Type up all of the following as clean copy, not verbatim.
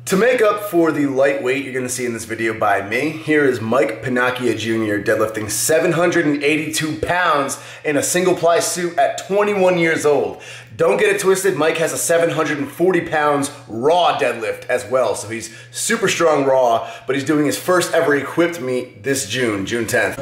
To make up for the lightweight you're going to see in this video by me, here is Mike Pinocchia Jr. deadlifting 782 pounds in a single ply suit at 21 years old. Don't get it twisted, Mike has a 740 pounds raw deadlift as well, so he's super strong raw, but he's doing his first ever equipped meet this June 10th.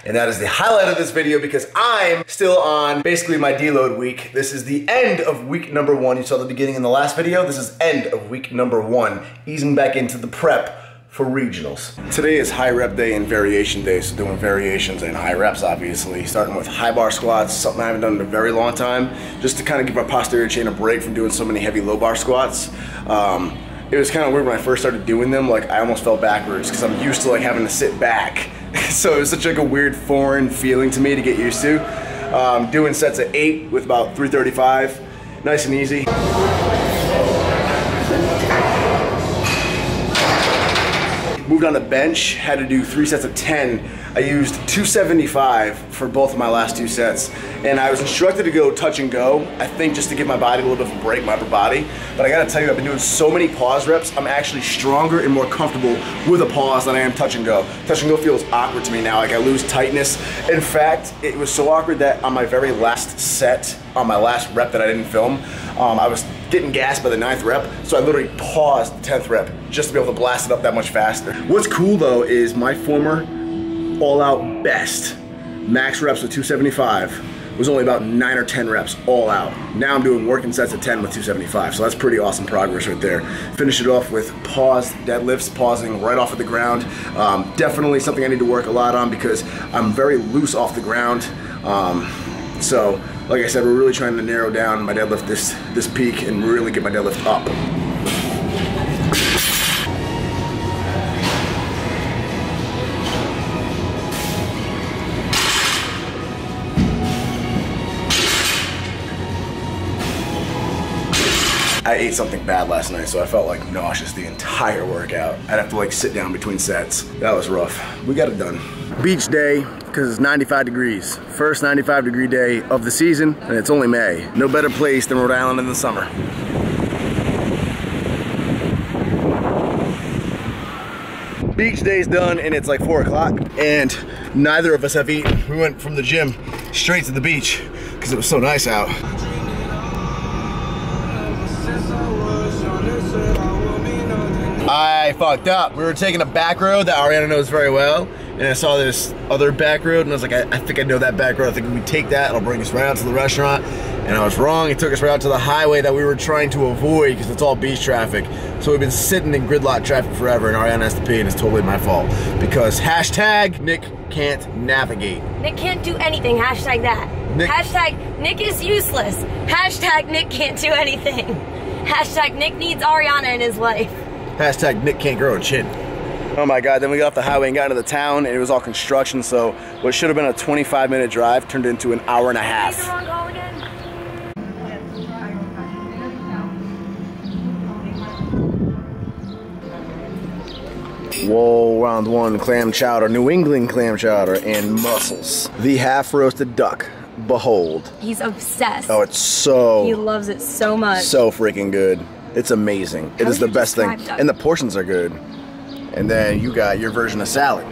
And that is the highlight of this video because I'm still on basically my deload week. This is the end of week number 1. You saw the beginning in the last video. This is end of week number 1, easing back into the prep for regionals. Today is high rep day and variation day, so doing variations and high reps obviously. Starting with high bar squats, something I haven't done in a very long time, just to kind of give my posterior chain a break from doing so many heavy low bar squats. It was kind of weird when I first started doing them, like I almost fell backwards because I'm used to like having to sit back. So it was such like a weird foreign feeling to me to get used to. Doing sets at 8 with about 335, nice and easy. Moved on to bench, had to do 3 sets of 10. I used 275 for both of my last 2 sets. And I was instructed to go touch and go, I think just to give my body a little bit of a break, my upper body. But I gotta tell you, I've been doing so many pause reps, I'm actually stronger and more comfortable with a pause than I am touch and go. Touch and go feels awkward to me now, like I lose tightness. In fact, it was so awkward that on my very last set, on my last rep that I didn't film, I was getting gassed by the 9th rep, so I literally paused the 10th rep just to be able to blast it up that much faster. What's cool though is my former all-out best max reps with 275 was only about 9 or 10 reps all out. Now I'm doing working sets at 10 with 275, so that's pretty awesome progress right there. Finish it off with paused deadlifts, pausing right off of the ground. Definitely something I need to work a lot on because I'm very loose off the ground. So, like I said, we're really trying to narrow down my deadlift this peak and really get my deadlift up. I ate something bad last night, so I felt like nauseous the entire workout. I'd have to like sit down between sets. That was rough. We got it done. Beach day, because it's 95 degrees. First 95 degree day of the season, and it's only May. No better place than Rhode Island in the summer. Beach day's done, and it's like 4 o'clock, and neither of us have eaten. We went from the gym straight to the beach, because it was so nice out. I fucked up. We were taking a back road that Ariana knows very well, and I saw this other back road, and I was like, I think I know that back road. I think if we take that, it'll bring us right out to the restaurant. And I was wrong. It took us right out to the highway that we were trying to avoid because it's all beach traffic. So we've been sitting in gridlock traffic forever, and Ariana has to pee, and it's totally my fault. Because hashtag Nick can't navigate. Nick can't do anything. Hashtag that. Hashtag Nick is useless. Hashtag Nick can't do anything. Hashtag Nick needs Ariana in his life. Hashtag Nick can't grow a chin. Oh my God, then we got off the highway and got into the town, and it was all construction, so what should have been a 25-minute drive turned into an hour and a half. Whoa, round 1, clam chowder, New England clam chowder, and mussels. The half-roasted duck, behold. He's obsessed. Oh, it's so... He loves it so much. So freaking good. It's amazing. It is the best thing. And the portions are good. And then you got your version of salad.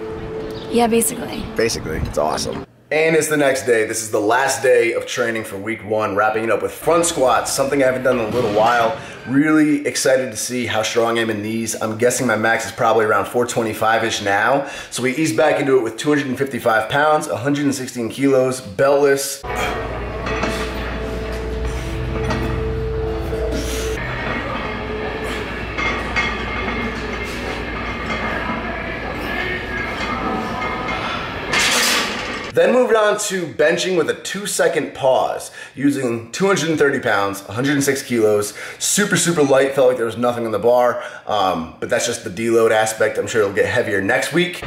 Yeah, basically. Basically, it's awesome. And it's the next day. This is the last day of training for week 1, wrapping it up with front squats, something I haven't done in a little while. Really excited to see how strong I am in these. I'm guessing my max is probably around 425-ish now. So we ease back into it with 255 pounds, 116 kilos, beltless. Then moved on to benching with a 2-second pause, using 230 pounds, 106 kilos, super, super light, felt like there was nothing on the bar, but that's just the deload aspect. I'm sure it'll get heavier next week.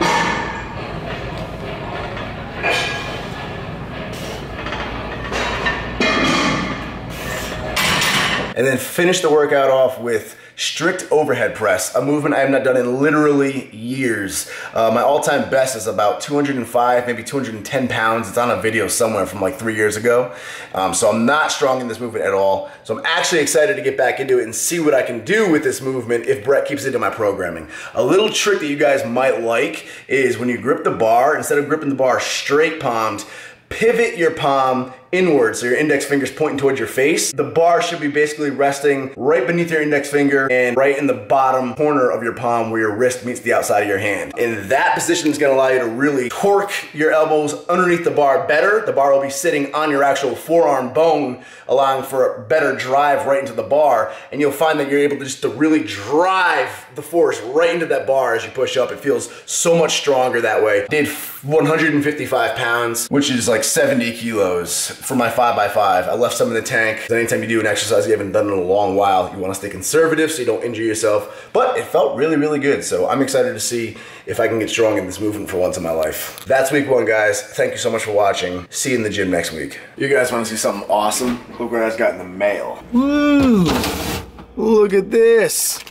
And then finish the workout off with strict overhead press, a movement I have not done in literally years. My all-time best is about 205, maybe 210 pounds. It's on a video somewhere from like 3 years ago. So I'm not strong in this movement at all. So I'm actually excited to get back into it and see what I can do with this movement if Brett keeps it in my programming. A little trick that you guys might like is when you grip the bar, instead of gripping the bar straight palmed, pivot your palm inward, so your index finger's pointing towards your face. The bar should be basically resting right beneath your index finger and right in the bottom corner of your palm where your wrist meets the outside of your hand. And that position is gonna allow you to really torque your elbows underneath the bar better. The bar will be sitting on your actual forearm bone, allowing for a better drive right into the bar. And you'll find that you're able to just to really drive the force right into that bar as you push up. It feels so much stronger that way. Did 155 pounds, which is like 70 kilos. For my 5x5, I left some in the tank. Anytime you do an exercise you haven't done in a long while, you want to stay conservative so you don't injure yourself. But it felt really, really good. So I'm excited to see if I can get strong in this movement for once in my life. That's week 1, guys. Thank you so much for watching. See you in the gym next week. You guys want to see something awesome? Look what I just got in the mail. Woo! Look at this.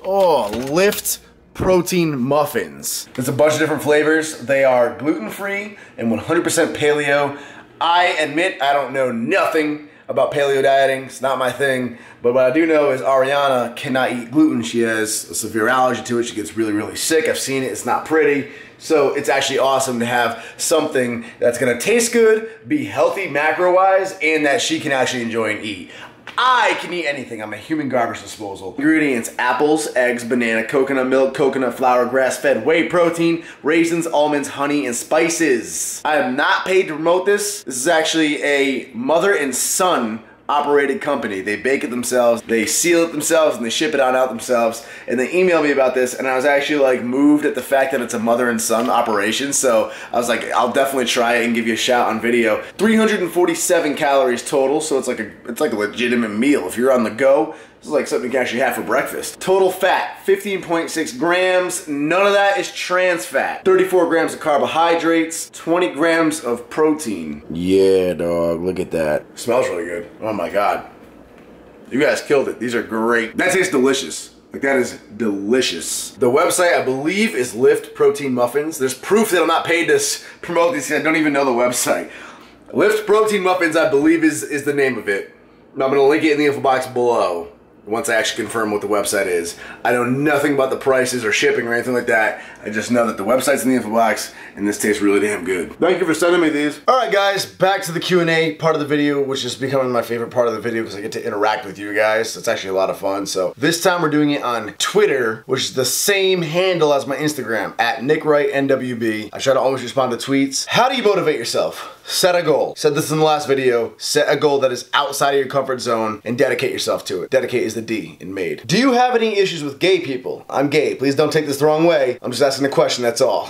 Oh, Lift protein muffins. There's a bunch of different flavors. They are gluten-free and 100% paleo. I admit I don't know nothing about paleo dieting. It's not my thing. But what I do know is Ariana cannot eat gluten. She has a severe allergy to it. She gets really, really sick. I've seen it. It's not pretty. So it's actually awesome to have something that's gonna taste good, be healthy macro-wise, and that she can actually enjoy and eat. I can eat anything. I'm a human garbage disposal. Ingredients: apples, eggs, banana, coconut milk, coconut flour, grass-fed whey protein, raisins, almonds, honey, and spices. I am not paid to promote this. This is actually a mother and son operated company. They bake it themselves, they seal it themselves, and they ship it on out themselves. And they emailed me about this, and I was actually like moved at the fact that it's a mother and son operation. So I was like, I'll definitely try it and give you a shout on video. 347 calories total, so it's like a legitimate meal. If you're on the go, this is like something you can actually have for breakfast. Total fat, 15.6 grams. None of that is trans fat. 34 grams of carbohydrates, 20 grams of protein. Yeah, dog, look at that. Smells really good. Oh my God. You guys killed it. These are great. That tastes delicious. Like, that is delicious. The website, I believe, is Lift Protein Muffins. There's proof that I'm not paid to promote these. I don't even know the website. Lift Protein Muffins, I believe, is the name of it. I'm gonna link it in the info box below once I actually confirm what the website is. I know nothing about the prices or shipping or anything like that. I just know that the website's in the info box and this tastes really damn good. Thank you for sending me these. All right, guys, back to the Q&A part of the video, which is becoming my favorite part of the video because I get to interact with you guys. It's actually a lot of fun. So this time we're doing it on Twitter, which is the same handle as my Instagram, @NickWrightNWB. I try to always respond to tweets. How do you motivate yourself? Set a goal. Said this in the last video. Set a goal that is outside of your comfort zone and dedicate yourself to it. Dedicate is the D in made. Do you have any issues with gay people? I'm gay. Please don't take this the wrong way. I'm just asking a question, that's all.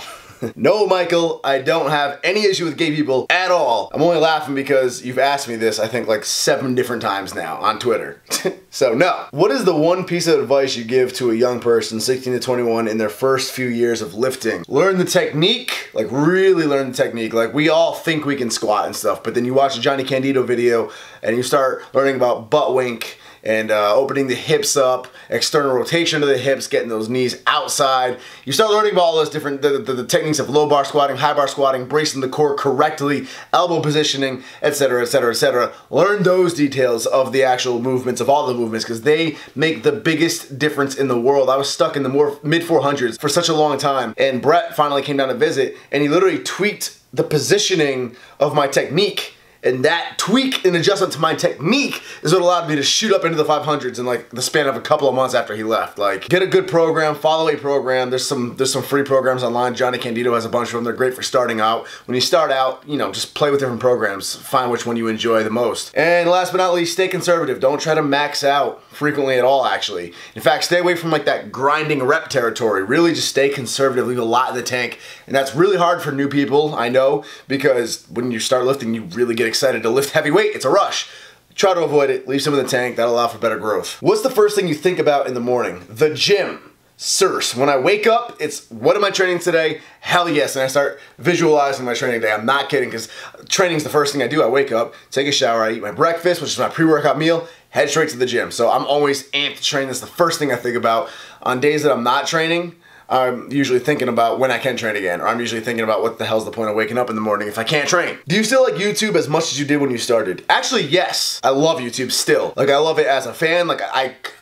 No, Michael, I don't have any issue with gay people at all. I'm only laughing because you've asked me this, I think, like 7 different times now on Twitter. So, no. What is the one piece of advice you give to a young person, 16 to 21, in their first few years of lifting? Learn the technique, like really learn the technique. Like, we all think we can squat and stuff, but then you watch a Johnny Candido video and you start learning about butt wink and opening the hips up, external rotation of the hips, getting those knees outside. You start learning about all those different, the techniques of low bar squatting, high bar squatting, bracing the core correctly, elbow positioning, etc., etc., etc. Learn those details of the actual movements, of all the movements, because they make the biggest difference in the world. I was stuck in the mid 400s for such a long time, and Brett finally came down to visit, and he literally tweaked the positioning of my technique. And that tweak and adjustment to my technique is what allowed me to shoot up into the 500s in like the span of a couple of months after he left. Like, get a good program, follow a program. There's some free programs online. Johnny Candido has a bunch of them. They're great for starting out. When you start out, you know, just play with different programs. Find which one you enjoy the most. And last but not least, stay conservative. Don't try to max out frequently at all, actually. In fact, stay away from like that grinding rep territory. Really just stay conservative, leave a lot in the tank. And that's really hard for new people, I know, because when you start lifting, you really get excited to lift heavy weight. It's a rush. Try to avoid it, leave some in the tank. That'll allow for better growth. What's the first thing you think about in the morning? The gym. Sirs. When I wake up, it's, what am I training today? Hell yes. And I start visualizing my training day. I'm not kidding, because training's the first thing I do. I wake up, take a shower, I eat my breakfast, which is my pre-workout meal, head straight to the gym. So I'm always amped to train. That's the first thing I think about. On days that I'm not training, I'm usually thinking about when I can train again, or I'm usually thinking about what the hell's the point of waking up in the morning if I can't train. Do you still like YouTube as much as you did when you started? Actually, yes. I love YouTube still. Like, I love it as a fan. Like,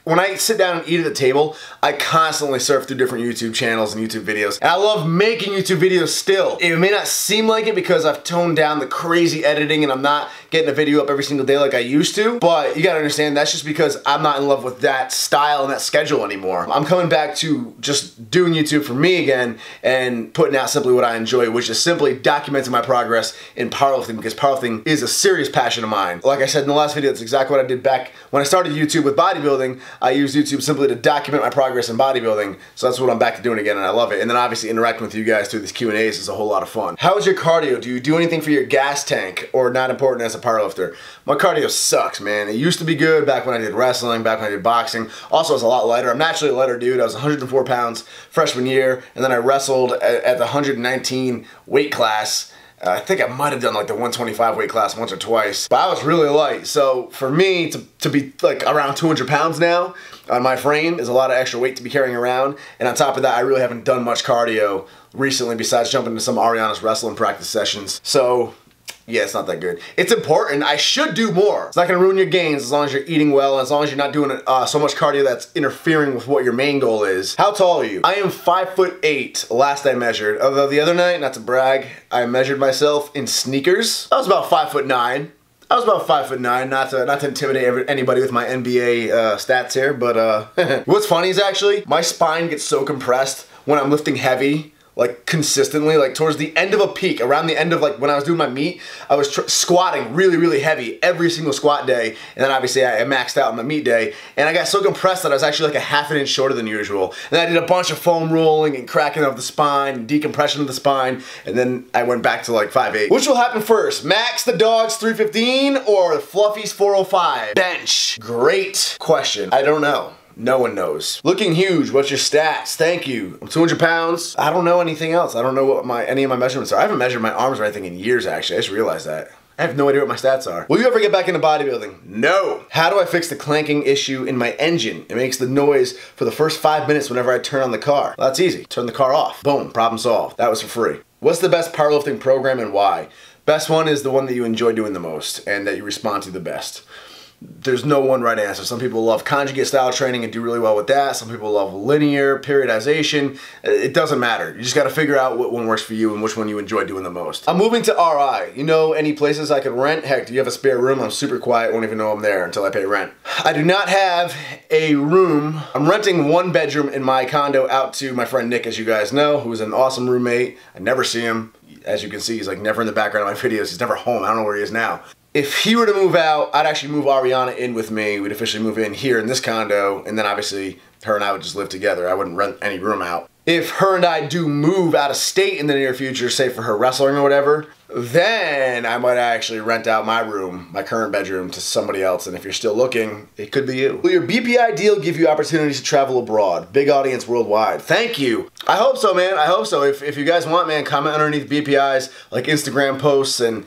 when I sit down and eat at the table, I constantly surf through different YouTube channels and YouTube videos. And I love making YouTube videos still. It may not seem like it because I've toned down the crazy editing and I'm not getting a video up every single day like I used to, but you gotta understand that's just because I'm not in love with that style and that schedule anymore. I'm coming back to just doing YouTube for me again and putting out simply what I enjoy, which is simply documenting my progress in powerlifting, because powerlifting is a serious passion of mine. Like I said in the last video, that's exactly what I did back when I started YouTube with bodybuilding. I used YouTube simply to document my progress in bodybuilding, so that's what I'm back to doing again, and I love it. And then obviously interacting with you guys through these Q&As is a whole lot of fun. How is your cardio? Do you do anything for your gas tank, or not important as a powerlifter? My cardio sucks, man. It used to be good back when I did wrestling, back when I did boxing. Also, I was a lot lighter. I'm naturally a lighter dude. I was 104 pounds freshman year, and then I wrestled at the 119 weight class. I think I might have done like the 125 weight class once or twice, but I was really light. So for me to be like around 200 pounds now on my frame is a lot of extra weight to be carrying around. And on top of that, I really haven't done much cardio recently besides jumping into some Ariana's wrestling practice sessions. So yeah, it's not that good. It's important. I should do more. It's not gonna ruin your gains as long as you're eating well and as long as you're not doing so much cardio that's interfering with what your main goal is. How tall are you? I am 5'8", last I measured. Although the other night, not to brag, I measured myself in sneakers. I was about 5'9". I was about 5'9", not to intimidate anybody with my NBA stats here, but what's funny is actually, my spine gets so compressed when I'm lifting heavy, like consistently, like towards the end of a peak, around the end of like when I was doing my meet, I was squatting really, really heavy every single squat day, and then obviously I maxed out on my meet day, and I got so compressed that I was actually like a half an inch shorter than usual. And I did a bunch of foam rolling and cracking of the spine, and decompression of the spine, and then I went back to like 5'8". Which will happen first, Max the Dog's 315 or Fluffy's 405? Bench. Great question. I don't know. No one knows. Looking huge, what's your stats? Thank you. I'm 200 pounds. I don't know anything else. I don't know what any of my measurements are. I haven't measured my arms or anything in years, actually. I just realized that. I have no idea what my stats are. Will you ever get back into bodybuilding? No. How do I fix the clanking issue in my engine? It makes the noise for the first 5 minutes whenever I turn on the car. Well, that's easy. Turn the car off. Boom, problem solved. That was for free. What's the best powerlifting program and why? Best one is the one that you enjoy doing the most and that you respond to the best. There's no one right answer. Some people love conjugate style training and do really well with that. Some people love linear, periodization. It doesn't matter. You just got to figure out what one works for you and which one you enjoy doing the most. I'm moving to RI. You know any places I could rent? Heck, do you have a spare room? I'm super quiet, won't even know I'm there until I pay rent. I do not have a room. I'm renting one bedroom in my condo out to my friend Nick, as you guys know, who's an awesome roommate. I never see him. As you can see, he's like never in the background of my videos. He's never home. I don't know where he is now. If he were to move out, I'd actually move Ariana in with me. We'd officially move in here in this condo, and then obviously her and I would just live together. I wouldn't rent any room out. If her and I do move out of state in the near future, say for her wrestling or whatever, then I might actually rent out my room, my current bedroom, to somebody else. And if you're still looking, it could be you. Will your BPI deal give you opportunities to travel abroad? Big audience worldwide. Thank you. I hope so, man. I hope so. If you guys want, man, comment underneath BPI's like Instagram posts and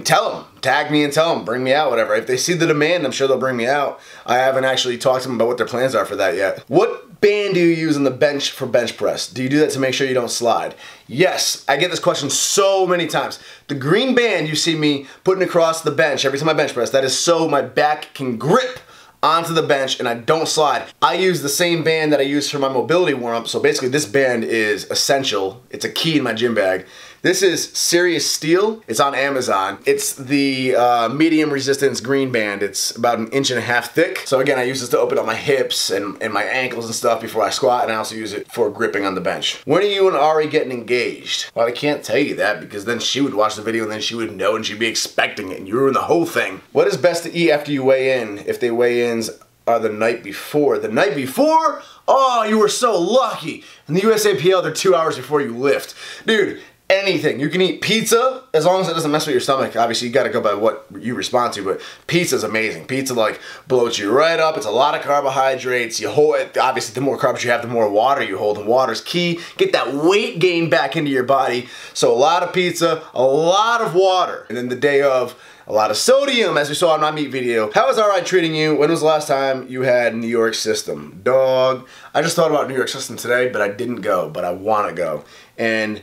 tell them. Tag me and tell them. Bring me out, whatever. If they see the demand, I'm sure they'll bring me out. I haven't actually talked to them about what their plans are for that yet. What band do you use on the bench for bench press? Do you do that to make sure you don't slide? Yes, I get this question so many times. The green band you see me putting across the bench every time I bench press, that is so my back can grip onto the bench and I don't slide. I use the same band that I use for my mobility warm-up, so basically this band is essential. It's a key in my gym bag. This is Serious Steel. It's on Amazon. It's the medium resistance green band. It's about 1.5 inches thick. So again, I use this to open up my hips and my ankles and stuff before I squat, and I also use it for gripping on the bench. When are you and Ari getting engaged? Well, I can't tell you that because then she would watch the video and then she would know and she'd be expecting it and you ruin the whole thing. What is best to eat after you weigh in if they weigh-ins are the night before? The night before? Oh, you were so lucky. In the USAPL, they're 2 hours before you lift. Dude, anything. You can eat pizza as long as it doesn't mess with your stomach. Obviously, you gotta go by what you respond to, but pizza's amazing. Pizza like bloats you right up. It's a lot of carbohydrates. You hold it. Obviously, the more carbs you have, the more water you hold, and water's key. Get that weight gain back into your body. So a lot of pizza, a lot of water. And then the day of, a lot of sodium, as we saw in my meat video. How is Wright treating you? When was the last time you had New York System? Dog. I just thought about New York System today, but I didn't go, but I want to go. And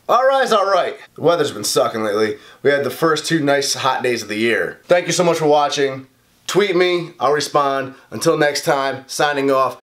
Wright's alright. The weather's been sucking lately. We had the first 2 nice hot days of the year. Thank you so much for watching. Tweet me, I'll respond. Until next time, signing off.